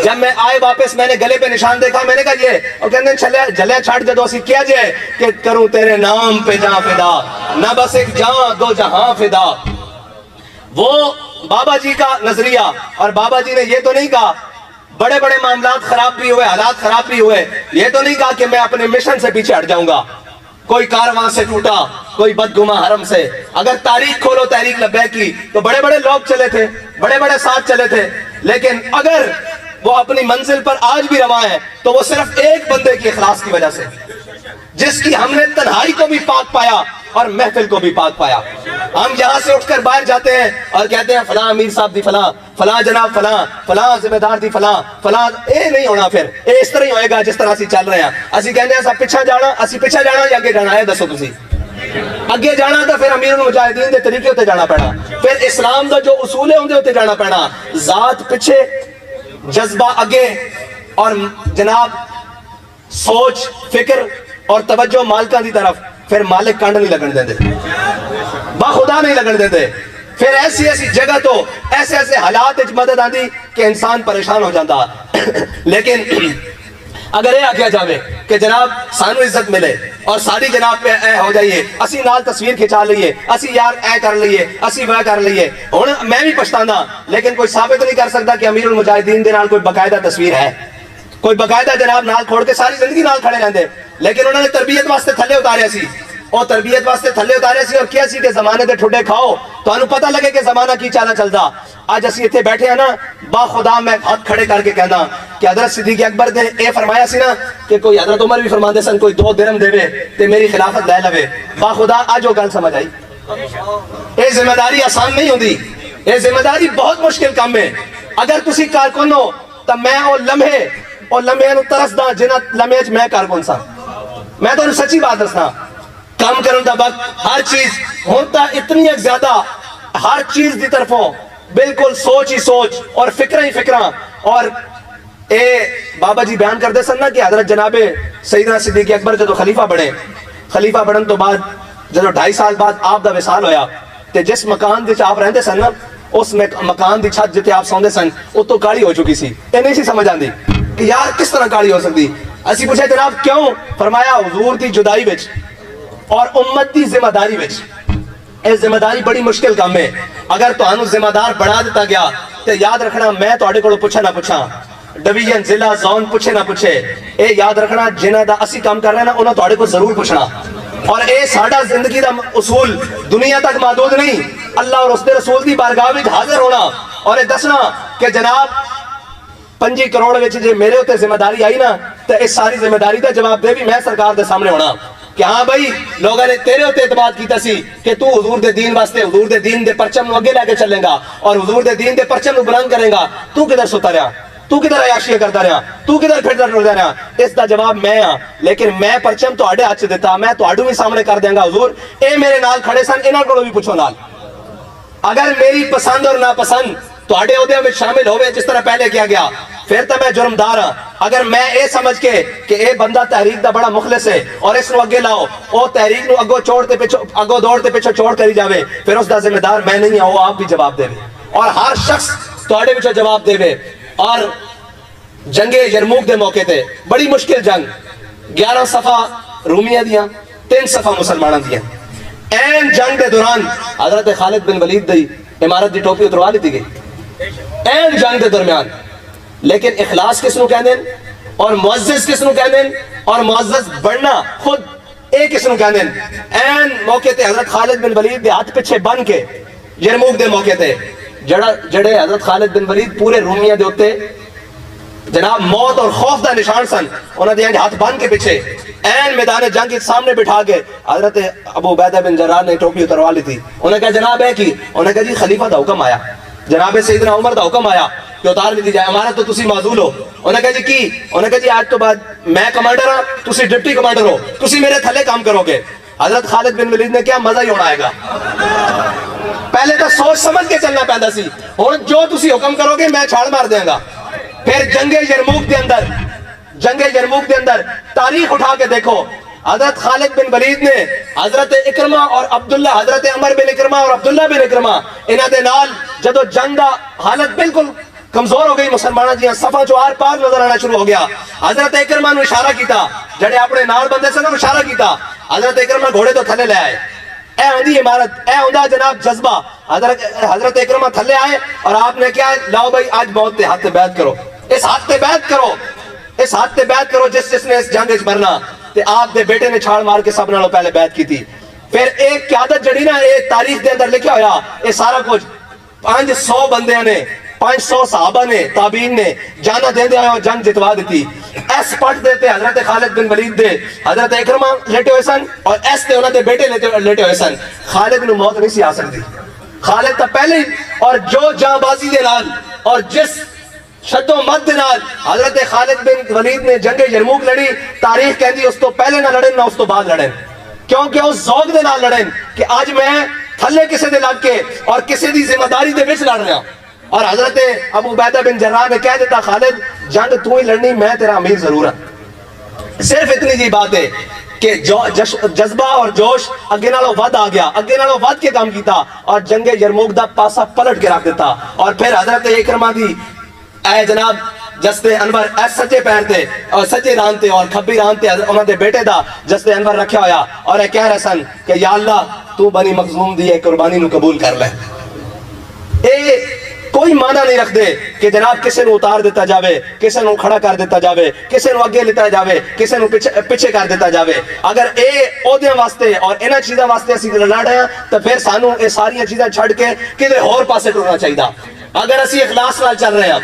جب میں آئے واپس میں نے گلے پہ نشان دیکھا, میں نے کہا یہ, اور کہتے ہیں جلے چھاٹ جدو اسی کیا جائے کہ کروں تیرے نام پہ جہاں فدا, نہ بس ایک جہاں دو جہاں فدا. وہ بابا جی کا نظریہ, اور بابا جی نے یہ تو نہیں کہا بڑے بڑے معاملات خراب بھی ہوئے, حالات خراب بھی ہوئے, یہ تو نہیں کہا کہ میں اپنے مشن سے پیچھے ہٹ جاؤں گا. کوئی کارواں سے ٹوٹا, کوئی بدگما حرم سے. اگر تاریخ کھولو تحریک لبیک کی تو بڑے بڑے لوگ چلے تھے, بڑے بڑے ساتھ چلے تھے, لیکن اگر وہ اپنی منزل پر آج بھی رواں ہے تو وہ صرف ایک بندے کی اخلاص کی وجہ سے, جس کی ہم نے تنہائی کو بھی پاک پایا اور محفل کو بھی پاک پایا. ہم یہاں سے اٹھ کر باہر جاتے ہیں اور کہتے ہیں فلاں امیر صاحب دی فلاں, فلاں جناب فلاں, فلاں ذمہ دار دی فلاں, فلاں. اے نہیں ہونا, پھر اے اس طرح ہی ہوئے گا جس طرح اسی چل رہے ہیں. اسی کہنے ہیں سب پیچھے جانا, اسی پیچھے جانا یا اگے جانا ہے, دسو تسی اگے جانا تو پھر امیر المجاہدین دے طریقے ہوتے جانا پینا, پھر اسلام دا جو اصول ہے اندے ہوتے جانا پینا. ذات پیچھے, جذبہ اگے, اور جناب سوچ فکر اور توجہ مالکاں دی طرف. پھر مالک کانڈ نہیں لگن دیندے, باخدا نہیں لگن دیندے. پھر ایسی ایسی جگہ تو ایسے ایسے حالات اچ مدد آندی کہ انسان پریشان ہو جاتا. لیکن اگر یہ آکھیا جاوے کہ جناب سانو عزت ملے اور ساری جناب پہ اے ہو جائیے, اسی نال تصویر کھچا لئیے, اسی یار اے کر لئیے, اسی وہ کر لئیے. میں بھی پچھتانا, لیکن کوئی ثابت نہیں کر سکتا کہ امیر المجاہدین دے نال کوئی باقاعدہ تصویر ہے, کوئی باقاعدہ جناب نال کھوڑ کے ساری زندگی نال کھڑے رہندے. لیکن انہوں نے تربیت واسطے تھلے اتارے سی, اور تربیت واسطے تھلے اتارے سی, اور کیا سی کہ زمانے دے ٹھڈے کھاؤ تو انہوں پتہ لگے کہ زمانہ کی چالا چلدا. آج اسی اتنے بیٹھے ہیں نا, با خدا میں ہاتھ کھڑے کر کے کہنا کہ حضرت صدیق اکبر نے اے فرمایا سی نا کہ کوئی حضرت عمر بھی فرما دے سن کوئی 2 درہم دے تے میری خلافت لے لوے. با خدا آج وہ گل سمجھ آئی. اے ذمہ داری آسان نہیں ہوندی, اے ذمہ داری بہت مشکل کام ہے. اگر تسی کارکن ہو تو میں او لمحے نو ترسدا جنہ لمحے چ میں کارکن سا. میں تو سچی بات دسنا, کام کرن دا وقت ہر چیز ہوتا اتنی ایک زیادہ, ہر چیز دی طرفوں بالکل سوچ ہی سوچ اور فکرہ ہی فکرہ. اور اے بابا جی بیان کر دے سن نا کہ حضرت جناب سیدنا صدیق اکبر جدو خلیفہ بڑھن تو بعد جدو 2.5 سال بعد آپ دا وصال ہویا, تے جس مکان دے آپ رہندے سن نا, اس مکان دی چھت جتے آپ سوندے سن وہ تو کالی ہو چکی سی. اے نہیں سی سمجھ آندی کہ یار کس طرح کالی ہو سکتی. اسی پوچھے جناب کیوں؟ فرمایا حضور دی جدائی وچ اور امت دی ذمہ داری وچ. اے ذمہ داری بڑی مشکل کام ہے. اگر تانوں ذمہ دار بڑھا دیتا گیا تے یاد رکھنا میں تواڈے کولوں پوچھا نہ پوچھاں, ڈویژن ضلع زون پوچھے نہ پوچھے, اے یاد رکھنا جنہاں دا اسی کام کر رہے ہیں نا انہاں تواڈے کو ضرور پوچھنا. اور اے ساڈا زندگی دا اصول دنیا تک محدود نہیں, اللہ اور اس دے رسول دی بارگاہ وچ حاضر ہونا اور اے دسنا کہ جناب 5 کروڑ وچ جے میرے اوتے ذمہ داری آئی نا تے اس ساری ذمہ داری دا جواب دے بھی میں سرکار دے سامنے ہونا کہ ہاں بھائی لوگوں نے تیرے ہوتے اعتماد کیتا سی کہ تو حضور دے دین واسطے حضور دے دین دے پرچم نو اگے لے کے چلے گا اور حضور دے دین دے پرچم نو بلند کرے گا. تو کدھر ستا رہا, تو کدھر عیاشیاں کرتا رہا, تو کدھر پھردا ٹردا رہا. اس دا جواب میں ہاں, لیکن میں پرچم تواڈے ہاتھ دیتا, میں تواڈوں بھی سامنے کر دیاں گا. حضور اے میرے نال کھڑے سن, انہاں کولوں بھی پوچھو نال. اگر میری پسند اور ناپسند تواڈے عہدے میں شامل ہوئے جس طرح پہلے کیا گیا پھر تو میں جرمدار ہاں. اگر میں اے سمجھ کے کہ اے بندہ تحریک دا بڑا مخلص ہے اور اس نو اگے لاؤ, او تحریک نو اگو دوڑتے پیچھو چھوڑ کری جاوے, پھر اس دا ذمہ دار میں نہیں ہوں, آپ بھی جواب دے اور ہر شخص تواڈے وچوں جواب دے. اور جنگ یرموک دے موقع تے بڑی مشکل جنگ, 11 صفحہ رومیہ دیاں 3 صفحہ مسلماناں دیاں. این جنگ دے دوران حضرت خالد بن ولید دی امارت دی ٹوپی اتروا لیتی گئی این جنگ دے درمیان. لیکن اخلاص کس نو کہندے اور معزز کس نو کہندے اور معزز بڑھنا خود اے کس نو کہندے. این موقع تے حضرت خالد بن ولید دے ہاتھ پیچھے بن کے یرموک دے موقع تے جڑے حضرت خالد بن ولید پورے رومیہ دے ہوتے جناب موت اور خوف دا نشان سن, انہوں نے ہاتھ بن کے پیچھے این میدان جنگ کے سامنے بٹھا کے حضرت ابو عبیدہ بن جراح نے ٹوپی اتروا لی تھی. انہوں نے کہا جناب ہے کی, انہوں نے کہا جی خلیفہ دا حکم آیا, جناب سیدنا عمر دا حکم آیا کہ اتار لی جائے, ہمارا تو تسی معذول ہو. انہوں نے کہا جی کی, انہوں نے کہا جی آج تو بعد میں کمانڈر ہاں, تسی ڈپٹی کمانڈر ہو, تسی میرے تھلے کام کرو گے. حضرت خالد بن ولید نے کیا مزہ ہی ہونا آئے گا. پہلے تو سوچ سمجھ کے چلنا پہندا سی, اور جو تسی حکم کرو گے میں چھاڑ مار دیں گا. پھر جنگ یرموک دے اندر تاریخ اٹھا کے دیکھو, حضرت خالد بن ولید نے حضرت اکرمہ اور عبداللہ, حضرت عمر بن اکرمہ اور عبداللہ بن اکرمہ انہاں دے نال جدو جنگ دا حالت بالکل کمزور ہو گئی مسلمان جی صفا جو آر پار نظر آنا شروع ہو گیا. حضرت اکرمہ نے اشارہ کیتا جڑے اپنے نال بندے سے اشارہ کیتا. حضرت اکرمہ گھوڑے تو تھلے لے آئے. اے ہوندی عمارت اے ہوندا جناب جذبہ. حضرت اکرمہ تھلے آئے اور آپ نے کیا لاؤ بھائی آج موت تے ہاتھ بیعت کرو, اس ہاتھ تے بیعت کرو, اس ہاتھ تے بیعت کرو جس نے اس جنگ وچ مرنا. تے آپ دے بیٹے نے چھاڑ مار کے سب نالوں پہلے بیعت کی تھی. پھر ایک قیادت جڑی نا ایک تاریخ دے اندر لکھیا ہویا یہ سارا کچھ 500 بندے نے 500 صحابہ نے تابعین نے جانا دے دیا اور جنگ جتوا دیتی. ایس پٹ دیتے حضرت خالد بن ولید دے حضرت اکرمہ لیٹے ہوئے سن اور ایس تے انہاں دے بیٹے لیٹے ہوئے سن. خالد نو موت نہیں سی آ سکتی. خالد تا پہلے اور جو جاں بازی دے نال اور جس شد و مد دے نال حضرت خالد بن ولید نے جنگ یرموک لڑی, تاریخ کہندی اس تو پہلے نہ لڑن نہ اس تو بعد لڑن, کیونکہ اس ذوق دے نال لڑن کہ آج میں تھلے کسے دے لگ کے اور کسے دی ذمہ داری دے وچ لڑ رہا. اور حضرت ابو عبیدہ بن جراح نے کہہ دیتا خالد جنگ تو ہی لڑنی, میں تیرا امیر ضرور ہوں. صرف اتنی جی بات ہے کہ جذبہ اور جوش اگے نالوں ود آ گیا, اگے نالوں ود کے کام کیتا اور جنگ یرموک دا پاسا پلٹ کے رکھ دیتا. اور پھر حضرت اکرمہ دی اے جناب جستے انور اے سجے پیر تے اور سجے ران تے اور کھبی ران تے انہاں دے بیٹے دا جستے انور رکھیا ہویا اور اے کہہ رہے سن کہ یا اللہ تو بنی مخزوم دی قربانی نو قبول کر لے. اے کوئی معنی نہیں رکھ دے کہ جناب کسے نو اتار دیتا جاوے, کسے نو کھڑا کر دیتا جاوے, کسے نو اگے لیتا جاوے, کسے نو پیچھے کر دیتا جاوے. اگر اے عہدیاں واسطے اور انہاں چیزاں واسطے اسی لڑ رہے ہیں تو پھر سانو اے ساری چیزاں چھڑ کے کدے ہور پاسے ٹرنا چاہیے. اگر اسی اخلاص نال چل رہے ہیں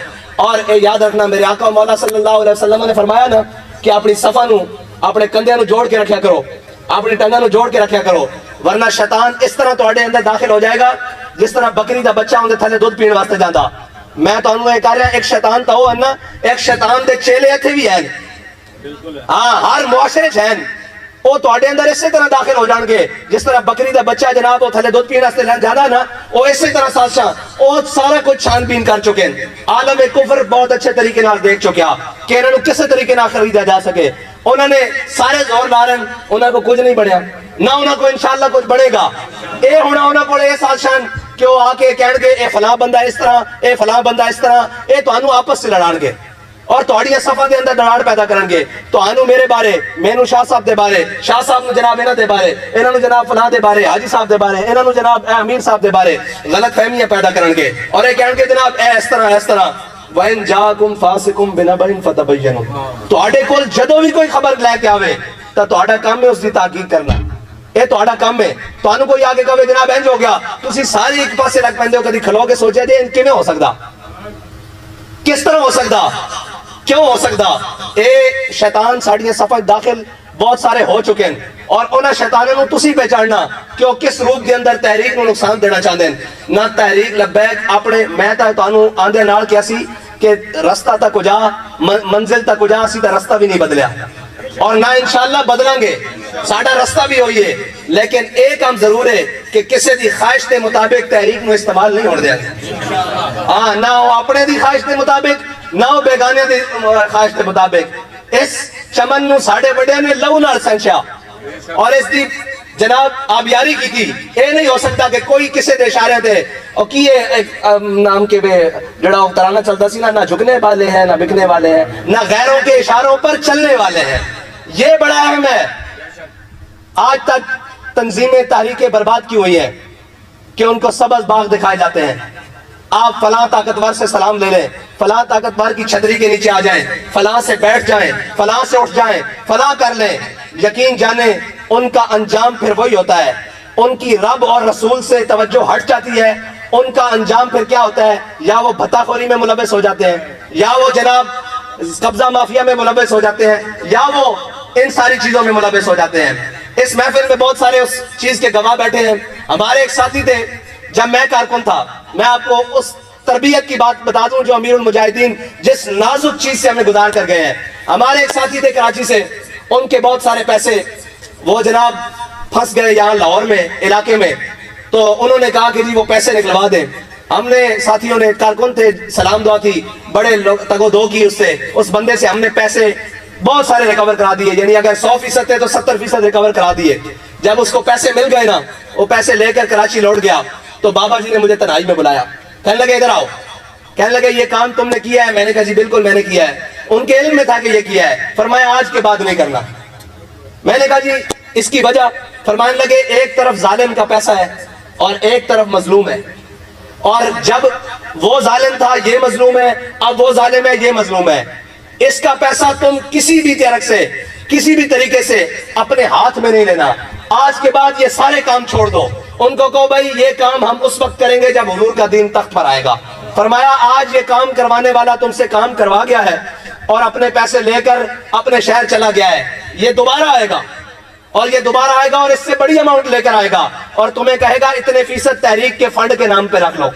اور اے یاد رکھنا میرے آقا مولا صلی اللہ علیہ وسلم نے فرمایا نا کہ اپنی صفا نو اپنے کندھیاں نو جوڑ کے رکھیا کرو, اپنی ٹنگاں نو جوڑ کے رکھیا کرو, ورنہ شیطان اس طرح تواڈے اندر داخل ہو جائے گا جس طرح بکری دا بچہ اندر تھلے دودھ پین واسطے جاندا. میں تانوں یہ کہہ رہا ایک شیطان تو ہو نا, ایک شیطان دے چیلے ایتھے بھی ہیں. ہاں ہر معاشرے ہیں وہ تواڈے اندر اسی طرح داخل ہو جان گے جس طرح بکری دا بچہ جناب وہ تھلے دودھ پین واسطے جانا نا, وہ اسی طرح سازشاں وہ سارا کچھ چھان بین کر چکے ہیں. عالم کفر بہت اچھے طریقے نال دیکھ چکیا کہ انہوں نے کسے طریقے نال خریدا جا سکے. انہوں نے سارے زور لا رہے ہیں, انہوں کو کچھ نہیں بڑھیا نہ انہوں کو انشاءاللہ کچھ بڑھے گا. اے ہونا انہوں کو اے سازشاں کہ وہ آ کے کہن گے اے فلاں بندہ اس طرح, اے فلاں بندہ اس طرح, اے تانوں آپس سے لڑان گے اور تہاڈی صفا دے اندر دراڑ پیدا کرن گے. تانوں میرے بارے, مینوں شاہ صاحب دے بارے, شاہ صاحب نو جناب انہاں دے بارے, انہاں نو جناب فلاں دے بارے, حاجی صاحب دے بارے, انہاں نو جناب اے امیر صاحب دے بارے غلط فہمیاں پیدا کرن گے اور اے کہن گے جناب اے اس طرح اس طرح. وَإِن جَاءَكُمْ فَاسِقٌ بِنَبَإٍ فَتَبَيَّنُوا, تہاڈے کول جدوں بھی کوئی خبر لے کے آوے تے تہاڈا کام ہے اس دی تحقیق کرنا. اے تہاڈا کام ہے. تانوں کوئی آگے کہے جناب انج ہو گیا, تسی ساری ایک پاسے لگ پیندے ہو, کدی کھلو کے سوچیا جے کیویں ہو سکدا, کس طرح ہو سکدا, کیوں ہو سکدا. اے شیطان ساڈیاں صفاں داخل بہت سارے ہو چکے ہیں اور انہاں شیطانوں نو تسی پہچاننا کہ وہ کس روپ دے اندر تحریک نو نقصان دینا چاہندے ہیں. نہ تحریک لبیک اپنے میں تا تانوں آندے نال کیا سی کہ رستہ تک جا منزل تک جا, اسی دا رستہ بھی نہیں بدلیا اور نہ انشاءاللہ بدلیں گے. ساڈا رستہ بھی ہوئی ہے لیکن ایک کام ضرور ہے کہ کسی دی خواہش دے مطابق تحریک نو استعمال نہیں ہونے دیا گیا. ہاں نہ وہ اپنے دی خواہش دے مطابق نہ وہ بیگانے دی خواہش دے مطابق. اس چمن نو ساڈے بڑے نے لہو نال سنچیا اور اس دی جناب آبیاری کی تھی. اے نہیں ہو سکتا کہ کوئی کسے دے اشارے دے اور کیے ایک نام کے بے جڑا ترانہ چلتا سی نہ جھکنے والے ہیں نہ بکنے والے ہیں, نہ غیروں کے اشاروں پر چلنے والے ہیں. یہ بڑا اہم ہے. آج تک تنظیمیں تحریکیں برباد کی ہوئی ہیں کہ ان کو سبز باغ دکھائے جاتے ہیں. آپ فلاں طاقتور سے سلام لے لیں, فلاں طاقتور کی چھتری کے نیچے آ جائیں, فلاں سے بیٹھ جائیں, فلاں سے اٹھ جائیں, فلاں کر لیں. یقین جانیں ان کا انجام پھر وہی ہوتا ہے. ان کی رب اور رسول سے توجہ ہٹ جاتی ہے. ان کا انجام پھر کیا ہوتا ہے, یا وہ بھتہ خوری میں ملوث ہو جاتے ہیں, یا وہ جناب قبضہ مافیا میں ملوث ہو جاتے ہیں, یا وہ ان ساری چیزوں میں ملوث ہو جاتے ہیں. اس محفل میں بہت سارے اس چیز کے گواہ بیٹھے ہیں. ہمارے ایک ساتھی تھے جب میں کارکن تھا, میں آپ کو اس تربیت کی بات بتا دوں جو امیر المجاہدین جس نازک چیز سے ہمیں گزار کر گئے ہیں. ہمارے ایک ساتھی تھے کراچی سے, ان کے بہت سارے پیسے وہ جناب پھنس گئے یہاں لاہور میں علاقے میں, تو انہوں نے کہا کہ جی وہ پیسے نکلوا دیں. ہم نے ساتھیوں نے, کارکن تھے, سلام دعا تھی, بڑے تگو دو کی اس بندے سے ہم نے پیسے بہت سارے ریکور کرا دیے. یعنی اگر 100% تھے تو 70% ریکور کرا دیے. جب اس کو پیسے مل گئے نا, وہ پیسے لے کر کراچی لوٹ گیا تو بابا جی نے مجھے تنہائی میں بلایا, کہنے لگے ادھر آؤ. کہنے لگے یہ کام تم نے کیا ہے؟ میں نے کہا جی بالکل میں نے کیا ہے. ان کے علم میں تھا کہ یہ کیا ہے. فرمایا آج کے بعد نہیں کرنا. میں نے کہا جی اس کی وجہ؟ فرمانے لگے ایک طرف ظالم کا پیسہ ہے اور ایک طرف مظلوم ہے, اور جب وہ ظالم تھا یہ مظلوم ہے, اب وہ ظالم ہے یہ مظلوم ہے. اس کا پیسہ تم کسی بھی طرح سے کسی بھی طریقے سے اپنے ہاتھ میں نہیں لینا. آج کے بعد یہ سارے کام چھوڑ دو. ان کو کہو بھائی یہ کام ہم اس وقت کریں گے جب حضور کا دین تخت پر آئے گا. فرمایا آج یہ کام کروانے والا تم سے کام کروا گیا ہے اور اپنے پیسے لے کر اپنے شہر چلا گیا ہے, یہ دوبارہ آئے گا اور یہ دوبارہ آئے گا اور اس سے بڑی اماؤنٹ لے کر آئے گا اور تمہیں کہے گا اتنے فیصد تحریک کے فنڈ کے نام پہ رکھ لو.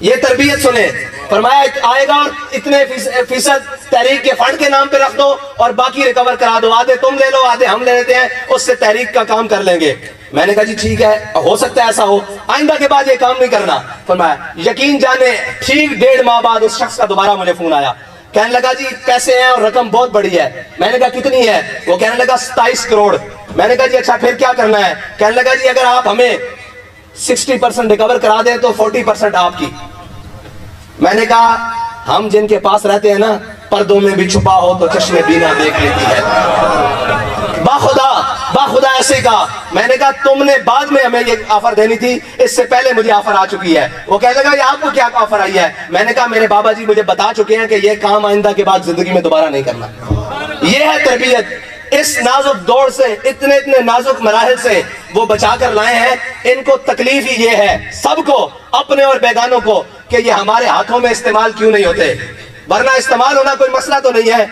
یہ تربیت سنیں. فرمایا آئے گا اور اتنے فیصد تحریک کے فنڈ کے نام پہ رکھ دو اور باقی ریکور کرا دو, آدھے تم لے لو آدھے ہم لے لیتے ہیں, اس سے تحریک کا کام کر لیں گے. میں نے کہا جی ٹھیک ہے, ہو سکتا ہے ایسا ہو, آئندہ کے بعد یہ کام نہیں کرنا. فرمایا یقین جانے ٹھیک 1.5 ماہ بعد اس شخص کا دوبارہ مجھے فون آیا. کہنے لگا جی پیسے ہیں اور رقم بہت بڑی ہے. میں نے کہا کتنی ہے؟ وہ کہنے لگا 27 کروڑ. میں نے کہا جی اچھا پھر کیا کرنا ہے؟ کہنے لگا جی اگر آپ ہمیں 60% ریکور کرا دیں تو 40% آپ کی. میں نے کہا ہم جن کے پاس رہتے ہیں نا, پردوں میں بھی چھپا ہو تو چشمے بینا دیکھ لیتی ہے. باخدا ایسے کہا. میں نے کہا تم نے بعد میں ہمیں یہ آفر دینی تھی, اس سے پہلے مجھے آفر آ چکی ہے. وہ کہنے لگا یہ آپ کو کیا آفر آئی ہے؟ میں نے کہا میرے بابا جی مجھے بتا چکے ہیں کہ یہ کام آئندہ کے بعد زندگی میں دوبارہ نہیں کرنا. یہ ہے تربیت. اس نازک دور سے اتنے نازک مراحل سے وہ بچا کر لائے ہیں. ان کو تکلیف ہی یہ ہے سب کو, اپنے اور بیگانوں کو, کہ یہ ہمارے ہاتھوں میں استعمال کیوں نہیں ہوتے. ورنہ استعمال ہونا کوئی مسئلہ تو نہیں ہے,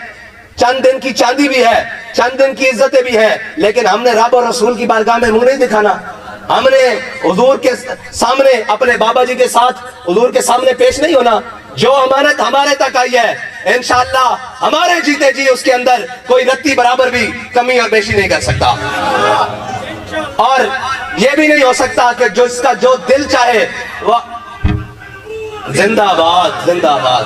چند دن کی چاندی بھی ہے, چند دن کی عزتیں بھی ہیں, لیکن ہم نے رب اور رسول کی بارگاہ میں منہ نہیں دکھانا. ہم نے حضور کے سامنے اپنے بابا جی کے ساتھ حضور کے سامنے پیش نہیں ہونا. جو امانت ہمارے تک آئی ہے انشاءاللہ ہمارے جیتے جی اس کے اندر کوئی رتی برابر بھی کمی اور بیشی نہیں کر سکتا. اور یہ بھی نہیں ہو سکتا کہ جو اس کا جو دل چاہے وہ زندہ باد زندہ باد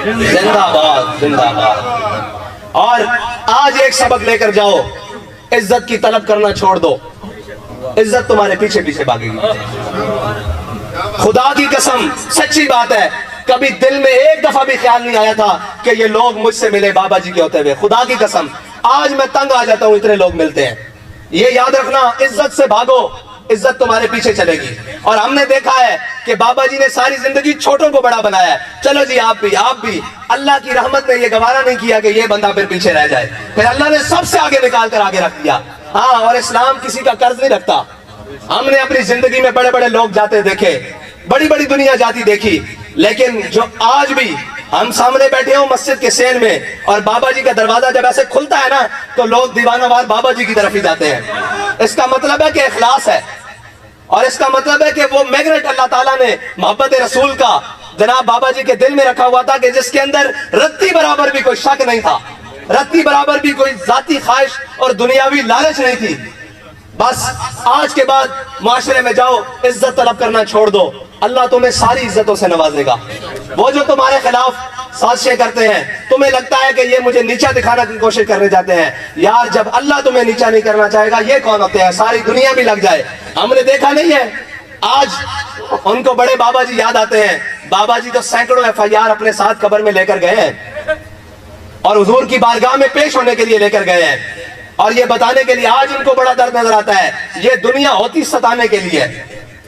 زندہ باد زندہ باد. اور آج ایک سبق لے کر جاؤ, عزت کی طلب کرنا چھوڑ دو, عزت تمہارے پیچھے پیچھے بھاگے گی. خدا کی قسم سچی بات ہے, کبھی دل میں ایک دفعہ بھی خیال نہیں آیا تھا کہ یہ لوگ مجھ سے ملے بابا جی کے ہوتے ہوئے. خدا کی قسم آج میں تنگ آ جاتا ہوں اتنے لوگ ملتے ہیں. یہ یاد رکھنا, عزت سے بھاگو, عزت تمہارے پیچھے چلے گی. اور ہم نے دیکھا ہے کہ بابا جی نے ساری زندگی چھوٹوں کو بڑا بنایا ہے. چلو جی آپ بھی اللہ کی رحمت نے یہ گوارا نہیں کیا کہ یہ بندہ پھر پیچھے رہ جائے, پھر اللہ نے سب سے آگے نکال کر آگے رکھ دیا. ہاں, اور اسلام کسی کا قرض نہیں رکھتا. ہم نے اپنی زندگی میں بڑے بڑے لوگ جاتے دیکھے, بڑی بڑی دنیا جاتی دیکھی, لیکن جو آج بھی ہم سامنے بیٹھے ہوں مسجد کے سین میں اور بابا جی کا دروازہ جب ایسے کھلتا ہے نا تو لوگ دیوانہ وار بابا جی کی طرف ہی جاتے ہیں. اس کا مطلب ہے کہ اخلاص ہے, اور اس کا مطلب ہے کہ وہ میگنیٹ اللہ تعالیٰ نے محبت رسول کا جناب بابا جی کے دل میں رکھا ہوا تھا, کہ جس کے اندر رتی برابر بھی کوئی شک نہیں تھا, رتی برابر بھی کوئی ذاتی خواہش اور دنیاوی لالچ نہیں تھی. بس آج کے بعد معاشرے میں جاؤ, عزت طلب کرنا چھوڑ دو, اللہ تمہیں ساری عزتوں سے نوازے گا. وہ جو تمہارے خلاف سازشیں کرتے ہیں, تمہیں لگتا ہے کہ یہ مجھے نیچا دکھانے کی کوشش کرنے جاتے ہیں, یار جب اللہ تمہیں نیچا نہیں کرنا چاہے گا یہ کون ہوتے ہیں, ساری دنیا بھی لگ جائے. ہم نے دیکھا نہیں ہے, آج ان کو بڑے بابا جی یاد آتے ہیں. بابا جی تو سینکڑوں FIR اپنے ساتھ قبر میں لے کر گئے ہیں اور حضور کی بارگاہ میں پیش ہونے کے لیے لے کر گئے ہیں, اور یہ بتانے کے لیے آج ان کو بڑا درد نظر آتا ہے یہ دنیا ہوتی ستانے کے لیے.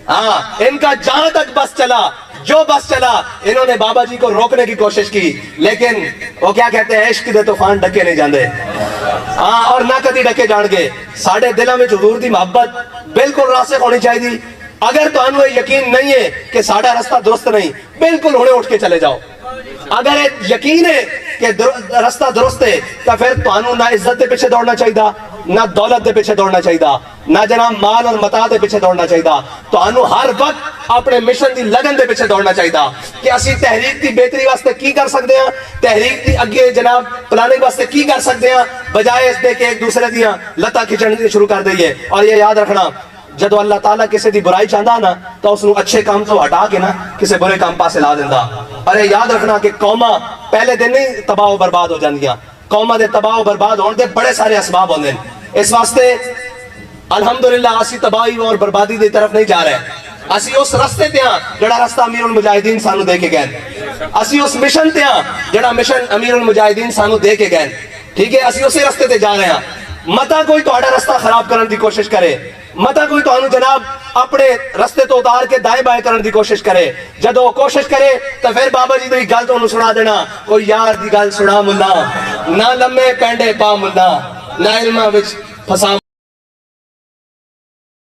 ہاں, ان کا جہاں تک بس چلا, جو بس چلا, انہوں نے بابا جی کو روکنے کی کوشش کی, لیکن وہ کیا کہتے ہیں, عشق دے طوفان ڈکے نہیں جاندے. ہاں, اور نہ کدی ڈکے جان گے. ساڑھے دلوں میں حضور دی محبت بالکل راسخ ہونی چاہیے. اگر تو انہوں یقین نہیں ہے کہ ساڑھا رستہ درست نہیں, بالکل ہونے اٹھ کے چلے جاؤ. اگر یقین ہے کہ رستہ درست ہے تو پھر تو نہ عزت دے پیچھے دوڑنا چاہیے, نہ دولت دے پیچھے دوڑنا چاہیے, نہ جناب مال اور متاع دے پیچھے دوڑنا چاہیے. تو ہر وقت اپنے مشن دی لگن دے پیچھے دوڑنا چاہیے کہ اسی تحریک دی بہتری واسطے کی کر سکتے ہیں, تحریک دی اگے جناب پلاننگ واسطے کی کر سکتے ہیں, بجائے اس دے کہ ایک دوسرے دیاں لتا کھچن شروع کر دئیے. اور یہ یاد رکھنا, جدو اللہ تعالیٰ کسی دی برائی چاہتا نا تو اس نو اچھے کام تو ہٹا کے نا کسی برے کام پاسے لا دینا. ارے یاد رکھنا کہ قوماں پہلے دن نہیں تباہ و برباد ہو جاندیاں, قوماں دے تباہ و برباد ہونے دے بڑے سارے اسباب ہوندے ہیں. اس واسطے الحمدللہ اسی تباہی اور بربادی دی طرف نہیں جا رہے. اسی اس رستے تے ہاں جڑا رستہ امیر المجاہدین سانو دے کے گئے، اسی اس مشن تے ہاں جڑا مشن امیر المجاہدین سانو دے کے گئے، ٹھیک ہے، اسی اسی رستے تے جا رہے ہیں۔ متا کوئی تہاڈا رستہ خراب کرن دی کوشش کرے، متا کوئی تانوں جناب اپنے رستے تو اتار کے دائیں بائیں کرن دی کوشش کرے، جدو وہ کوشش کرے تو پھر بابا جی دی گل تو سنا دینا، کوئی یار دی گل سنا ملا، نہ لمے پینڈے پا ملا، نہ علماں وچ پھسا